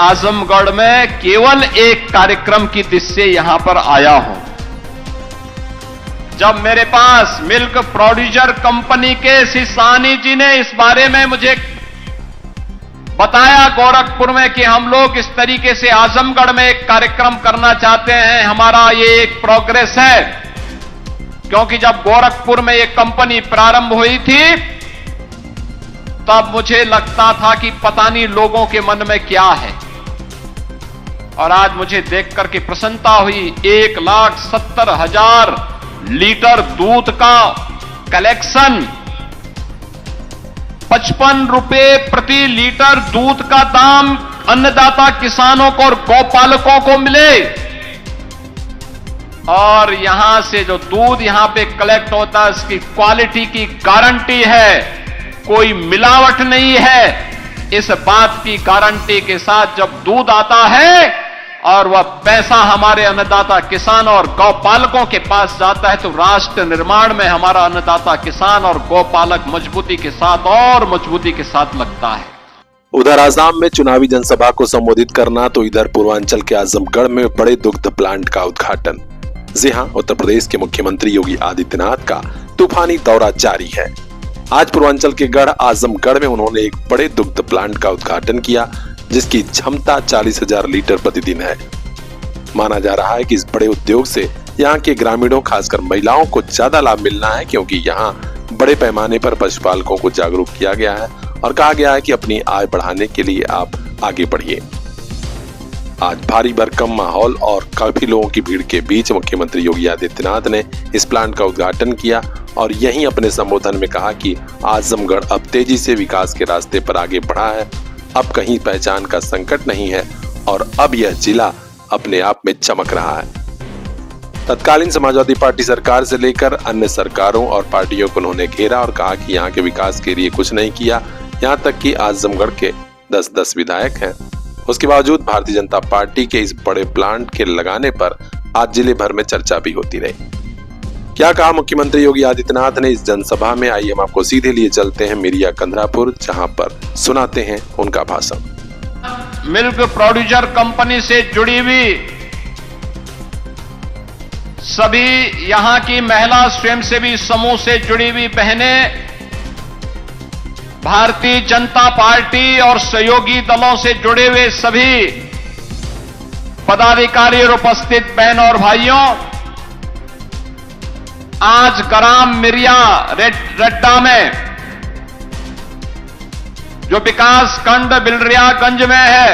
आजमगढ़ में केवल एक कार्यक्रम की दृष्टि से यहां पर आया हूं। जब मेरे पास मिल्क प्रोड्यूसर कंपनी के श्री साहनी जी ने इस बारे में मुझे बताया गोरखपुर में कि हम लोग इस तरीके से आजमगढ़ में एक कार्यक्रम करना चाहते हैं, हमारा ये एक प्रोग्रेस है, क्योंकि जब गोरखपुर में एक कंपनी प्रारंभ हुई थी तब मुझे लगता था कि पता नहीं लोगों के मन में क्या है, और आज मुझे देख करके प्रसन्नता हुई। 1,70,000 लीटर दूध का कलेक्शन, 55 रुपए प्रति लीटर दूध का दाम अन्नदाता किसानों को और गौपालकों को मिले, और यहां से जो दूध यहां पे कलेक्ट होता है उसकी क्वालिटी की गारंटी है, कोई मिलावट नहीं है। इस बात की गारंटी के साथ जब दूध आता है और वह पैसा हमारे अन्नदाता किसान और गौपालकों के पास जाता है, तो राष्ट्र निर्माण में हमारा अन्नदाता किसान और गौपालक मजबूती के साथ और मजबूती के साथ लगता है। उधर आसाम में चुनावी जनसभा को संबोधित करना, तो इधर पूर्वांचल के आजमगढ़ में बड़े दुग्ध प्लांट का उद्घाटन। जी हां, उत्तर प्रदेश के मुख्यमंत्री योगी आदित्यनाथ का तूफानी दौरा जारी है। आज पूर्वांचल के गढ़ आजमगढ़ में उन्होंने एक बड़े दुग्ध प्लांट का उद्घाटन किया, जिसकी क्षमता 40,000 लीटर प्रतिदिन है। माना जा रहा है कि इस बड़े उद्योग से यहाँ के ग्रामीणों, खासकर महिलाओं को ज्यादा लाभ मिलना है, क्योंकि यहाँ बड़े पैमाने पर पशुपालकों को जागरूक किया गया है और कहा गया है कि अपनी आय बढ़ाने के लिए आप आगे बढ़िए। आज भारी भरकम माहौल और काफी लोगों की भीड़ के बीच मुख्यमंत्री योगी आदित्यनाथ ने इस प्लांट का उद्घाटन किया और यहीं अपने संबोधन में कहा कि आजमगढ़ अब तेजी से विकास के रास्ते पर आगे बढ़ा है, अब कहीं पहचान का संकट नहीं है और अब यह जिला अपने आप में चमक रहा है। तत्कालीन समाजवादी पार्टी सरकार से लेकर अन्य सरकारों और पार्टियों को उन्होंने घेरा और कहा कि यहाँ के विकास के लिए कुछ नहीं किया, यहाँ तक कि आजमगढ़ के 10-10 विधायक हैं। उसके बावजूद भारतीय जनता पार्टी के इस बड़े प्लांट के लगाने पर आज जिले भर में चर्चा भी होती रही। क्या कहा मुख्यमंत्री योगी आदित्यनाथ ने इस जनसभा में, आइए हम आपको सीधे लिए चलते हैं मिरिया कंधरापुर, जहां पर सुनाते हैं उनका भाषण। मिल्क प्रोड्यूसर कंपनी से जुड़ी हुई सभी यहां की महिला स्वयंसेवी समूह से जुड़ी हुई बहनें, भारतीय जनता पार्टी और सहयोगी दलों से जुड़े हुए सभी पदाधिकारी और उपस्थित बहन और भाइयों, आज ग्राम मिरिया रेड्डा में जो विकास खंड बिलरियागंज में है,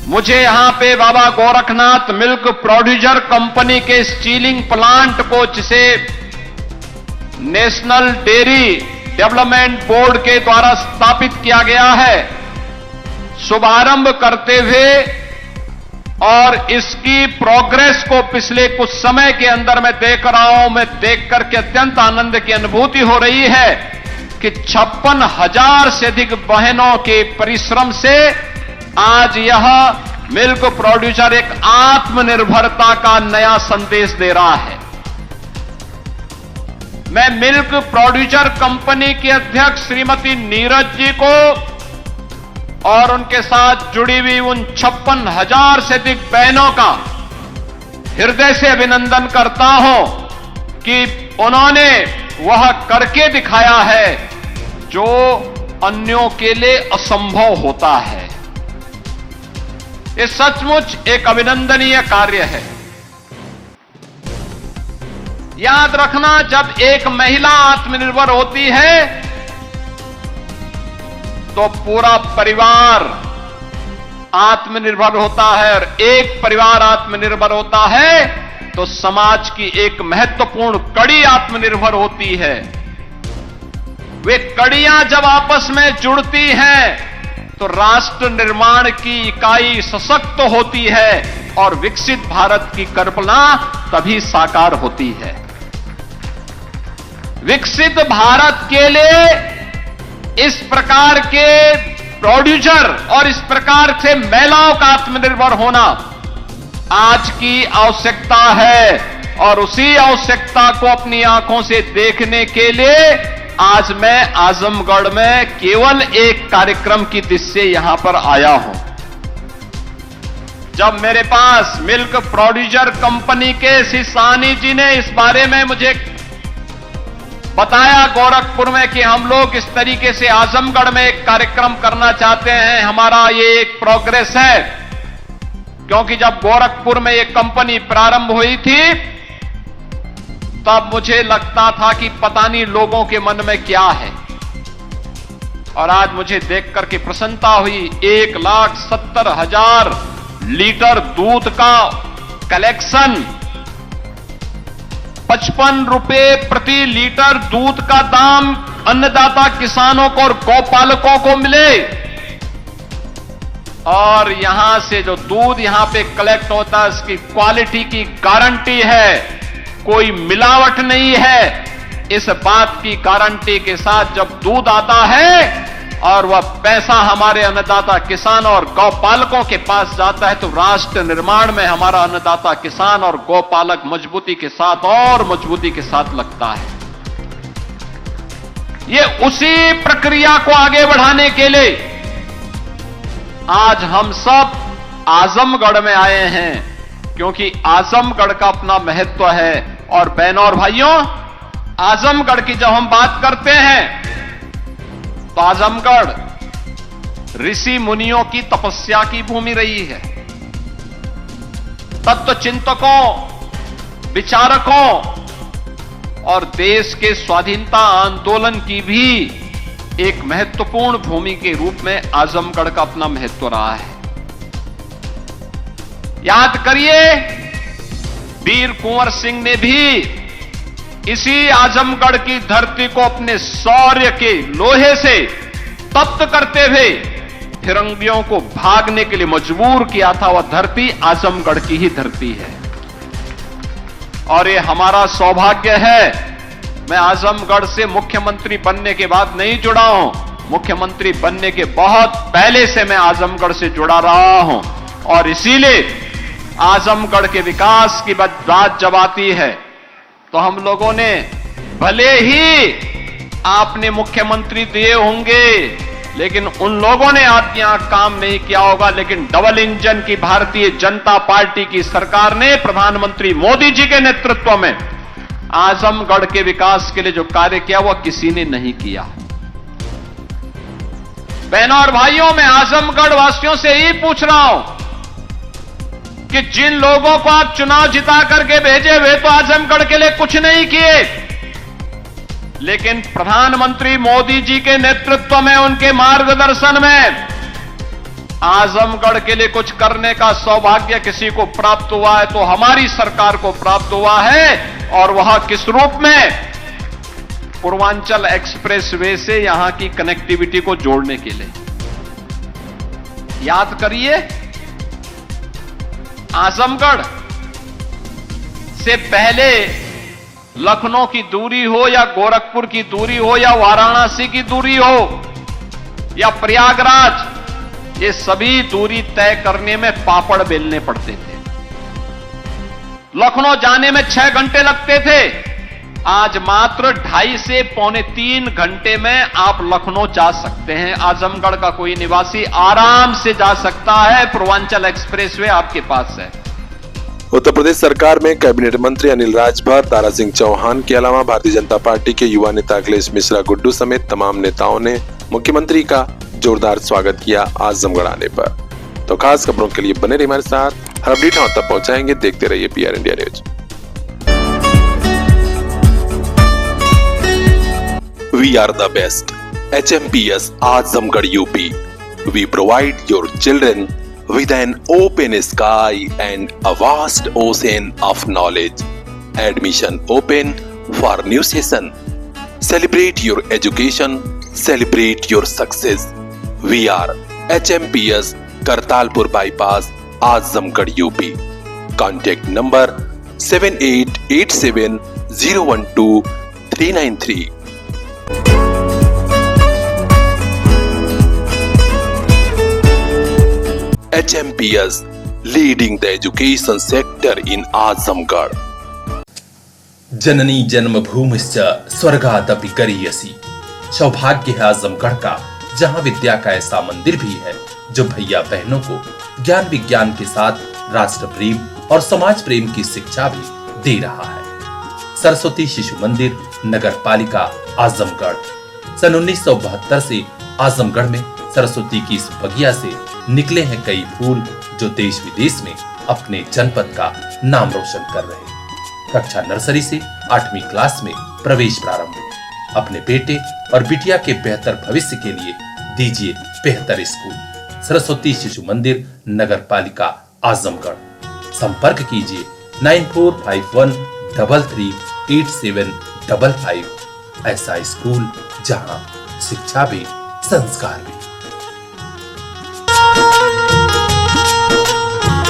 मुझे यहां पे बाबा गोरखनाथ मिल्क प्रोड्यूसर कंपनी के स्टीलिंग प्लांट को, जिसे नेशनल डेयरी डेवलपमेंट बोर्ड के द्वारा स्थापित किया गया है, शुभारंभ करते हुए और इसकी प्रोग्रेस को पिछले कुछ समय के अंदर मैं देख रहा हूं, मैं देख करके अत्यंत आनंद की अनुभूति हो रही है कि 56,000 से अधिक बहनों के परिश्रम से आज यह मिल्क प्रोड्यूसर एक आत्मनिर्भरता का नया संदेश दे रहा है। मैं मिल्क प्रोड्यूसर कंपनी की अध्यक्ष श्रीमती नीरज जी को और उनके साथ जुड़ी हुई उन 56,000 से अधिक बहनों का हृदय से अभिनंदन करता हूं कि उन्होंने वह करके दिखाया है जो अन्यों के लिए असंभव होता है। ये सचमुच एक अभिनंदनीय कार्य है। याद रखना, जब एक महिला आत्मनिर्भर होती है तो पूरा परिवार आत्मनिर्भर होता है, और एक परिवार आत्मनिर्भर होता है तो समाज की एक महत्वपूर्ण कड़ी आत्मनिर्भर होती है। वे कड़ियां जब आपस में जुड़ती हैं तो राष्ट्र निर्माण की इकाई सशक्त होती है और विकसित भारत की कल्पना तभी साकार होती है। विकसित भारत के लिए इस प्रकार के प्रोड्यूसर और इस प्रकार से महिलाओं का आत्मनिर्भर होना आज की आवश्यकता है, और उसी आवश्यकता को अपनी आंखों से देखने के लिए आज मैं आजमगढ़ में केवल एक कार्यक्रम की दृष्टि से यहां पर आया हूं। जब मेरे पास मिल्क प्रोड्यूसर कंपनी के श्री साहनी जी ने इस बारे में मुझे बताया गोरखपुर में कि हम लोग इस तरीके से आजमगढ़ में एक कार्यक्रम करना चाहते हैं, हमारा ये एक प्रोग्रेस है, क्योंकि जब गोरखपुर में एक कंपनी प्रारंभ हुई थी तब मुझे लगता था कि पता नहीं लोगों के मन में क्या है, और आज मुझे देख करके प्रसन्नता हुई। 1,70,000 लीटर दूध का कलेक्शन, 55 रुपए प्रति लीटर दूध का दाम अन्नदाता किसानों को और गौपालकों को मिले, और यहां से जो दूध यहां पे कलेक्ट होता है उसकी क्वालिटी की गारंटी है, कोई मिलावट नहीं है। इस बात की गारंटी के साथ जब दूध आता है और वह पैसा हमारे अन्नदाता किसान और गौपालकों के पास जाता है तो राष्ट्र निर्माण में हमारा अन्नदाता किसान और गौपालक मजबूती के साथ और मजबूती के साथ लगता है। ये उसी प्रक्रिया को आगे बढ़ाने के लिए आज हम सब आजमगढ़ में आए हैं, क्योंकि आजमगढ़ का अपना महत्व है। और बहनों और भाइयों, आजमगढ़ की जब हम बात करते हैं तो आजमगढ़ ऋषि मुनियों की तपस्या की भूमि रही है। तत्व चिंतकों, विचारकों और देश के स्वाधीनता आंदोलन की भी एक महत्वपूर्ण भूमि के रूप में आजमगढ़ का अपना महत्व रहा है। याद करिए, वीर कुंवर सिंह ने भी इसी आजमगढ़ की धरती को अपने शौर्य के लोहे से तप्त करते हुए फिरंगियों को भागने के लिए मजबूर किया था। वह धरती आजमगढ़ की ही धरती है, और ये हमारा सौभाग्य है। मैं आजमगढ़ से मुख्यमंत्री बनने के बाद नहीं जुड़ा हूं, मुख्यमंत्री बनने के बहुत पहले से मैं आजमगढ़ से जुड़ा रहा हूं, और इसीलिए आजमगढ़ के विकास की बात जब आती है तो हम लोगों ने, भले ही आपने मुख्यमंत्री दिए होंगे लेकिन उन लोगों ने आपके यहां काम नहीं किया होगा, लेकिन डबल इंजन की भारतीय जनता पार्टी की सरकार ने प्रधानमंत्री मोदी जी के नेतृत्व में आजमगढ़ के विकास के लिए जो कार्य किया वह किसी ने नहीं किया। बहनों और भाइयों, मैं आजमगढ़ वासियों से ही पूछ रहा हूं कि जिन लोगों को आप चुनाव जिता करके भेजे वे तो आजमगढ़ के लिए कुछ नहीं किए, लेकिन प्रधानमंत्री मोदी जी के नेतृत्व में, उनके मार्गदर्शन में आजमगढ़ के लिए कुछ करने का सौभाग्य किसी को प्राप्त हुआ है तो हमारी सरकार को प्राप्त हुआ है। और वह किस रूप में? पूर्वांचल एक्सप्रेस वे से यहां की कनेक्टिविटी को जोड़ने के लिए। याद करिए, आजमगढ़ से पहले लखनऊ की दूरी हो या गोरखपुर की दूरी हो या वाराणसी की दूरी हो या प्रयागराज, ये सभी दूरी तय करने में पापड़ बेलने पड़ते थे। लखनऊ जाने में 6 घंटे लगते थे, आज मात्र 2.5 से 2.25 घंटे में आप लखनऊ जा सकते हैं। आजमगढ़ का कोई निवासी आराम से जा सकता है, पूर्वांचल एक्सप्रेसवे आपके पास है। उत्तर प्रदेश सरकार में कैबिनेट मंत्री अनिल राजभर, दारा सिंह चौहान के अलावा भारतीय जनता पार्टी के युवा नेता अखिलेश मिश्रा गुड्डू समेत तमाम नेताओं ने मुख्यमंत्री का जोरदार स्वागत किया आजमगढ़ आने पर। तो खास खबरों के लिए बने रहिए हमारे साथ, हर अपडेट हम तक पहुंचाएंगे। देखते रहिए PR India news. We are the best. HMPS Azamgarh UP. We provide your children with an open sky and a vast ocean of knowledge. Admission open for new session. Celebrate your education. Celebrate your success. We are HMPS Kartalpur Bypass, Azamgarh UP. Contact number 7887012393. HMPS leading the education sector in Azamgarh. जननी जन्मभूमिश्च स्वर्गादपि गरीयसी। सौभाग्य है आजमगढ़ का, जहां विद्या का ऐसा मंदिर भी है जो भैया बहनों को ज्ञान विज्ञान के साथ राष्ट्र प्रेम और समाज प्रेम की शिक्षा भी दे रहा है। सरस्वती शिशु मंदिर, नगर पालिका आजमगढ़। सन 1972 से आजमगढ़ में सरस्वती की इस बगिया से निकले हैं कई फूल जो देश विदेश में अपने जनपद का नाम रोशन कर रहे हैं। कक्षा नर्सरी से 8वीं क्लास में प्रवेश प्रारंभ। अपने बेटे और बिटिया के बेहतर भविष्य के लिए दीजिए बेहतर स्कूल। सरस्वती शिशु मंदिर, नगर पालिका आजमगढ़। संपर्क कीजिए 9451338755। ऐसा स्कूल जहां शिक्षा भी संस्कार भी।